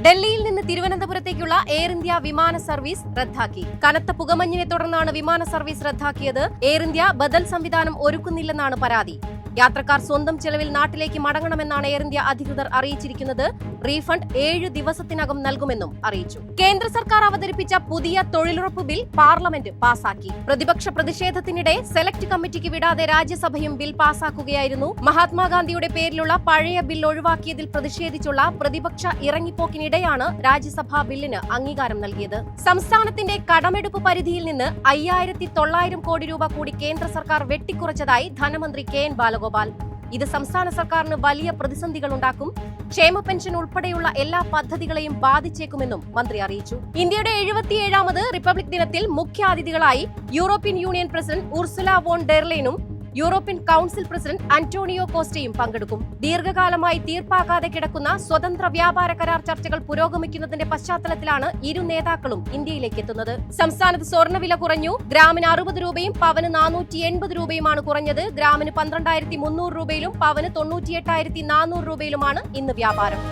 ഡൽഹിയിൽ നിന്ന് തിരുവനന്തപുരത്തേക്കുള്ള air India വിമാന സർവീസ് റദ്ദാക്കി. കനത്ത പുകമഞ്ഞിനെ തുടർന്നാണ് വിമാന സർവീസ് റദ്ദാക്കിയത്. എയർ ഇന്ത്യ ബദൽ സംവിധാനം ഒരുക്കുന്നില്ലെന്നാണ് പരാതി. യാത്രക്കാർ സ്വന്തം ചെലവിൽ നാട്ടിലേക്ക് മടങ്ങണമെന്നാണ് എയർ ഇന്ത്യ അധികൃതർ അറിയിച്ചിരിക്കുന്നത്. റീഫണ്ട് 7 ദിവസത്തിനകം നൽകുമെന്നും അറിയിച്ചു. കേന്ദ്ര സർക്കാർ അവതരിപ്പിച്ച പുതിയ തൊഴിലുറപ്പ് ബിൽ പാർലമെന്റ് പാസാക്കി. പ്രതിപക്ഷ പ്രതിഷേധത്തിനിടെ സെലക്ട് കമ്മിറ്റിക്ക് വിടാതെ രാജ്യസഭയും ബിൽ പാസാക്കുകയായിരുന്നു. മഹാത്മാഗാന്ധിയുടെ പേരിലുള്ള പഴയ ബിൽ ഒഴിവാക്കിയതിൽ പ്രതിഷേധിച്ചുള്ള പ്രതിപക്ഷ ഇറങ്ങിപ്പോക്കിനിടെയാണ് രാജ്യസഭ ബില്ലിന് അംഗീകാരം നൽകിയത്. സംസ്ഥാനത്തിന്റെ കടമെടുപ്പ് പരിധിയിൽ നിന്ന് 5900 കോടി രൂപ കൂടി കേന്ദ്ര സർക്കാർ വെട്ടിക്കുറച്ചതായി ധനമന്ത്രി കെ.എൻ. ബാലഗോപാൽ. ഇത് സംസ്ഥാന സർക്കാരിന് വലിയ പ്രതിസന്ധികൾ ഉണ്ടാക്കും. ക്ഷേമ പെൻഷൻ ഉൾപ്പെടെയുള്ള എല്ലാ പദ്ധതികളെയും ബാധിച്ചേക്കുമെന്നും മന്ത്രി അറിയിച്ചു. ഇന്ത്യയുടെ 77ാമത് റിപ്പബ്ലിക് ദിനത്തിൽ മുഖ്യാതിഥികളായി European union president Ursula von der ലെയനും യൂറോപ്യൻ കൌൺസിൽ പ്രസിഡന്റ് അന്റോണിയോ കോസ്റ്റയും പങ്കെടുക്കും. ദീർഘകാലമായി തീർപ്പാകാതെ കിടക്കുന്ന സ്വതന്ത്ര വ്യാപാര കരാർ ചർച്ചകൾ പുരോഗമിക്കുന്നതിന്റെ പശ്ചാത്തലത്തിലാണ് ഇരു നേതാക്കളും ഇന്ത്യയിലേക്ക് എത്തുന്നത്. സംസ്ഥാനത്ത് സ്വർണ്ണവില കുറഞ്ഞു. ഗ്രാമിന് 60 രൂപയും പവന് 480 രൂപയുമാണ് കുറഞ്ഞത്. ഗ്രാമിന് 12,300 രൂപയിലും പവന് 98,400 രൂപയിലുമാണ് ഇന്ന് വ്യാപാരം.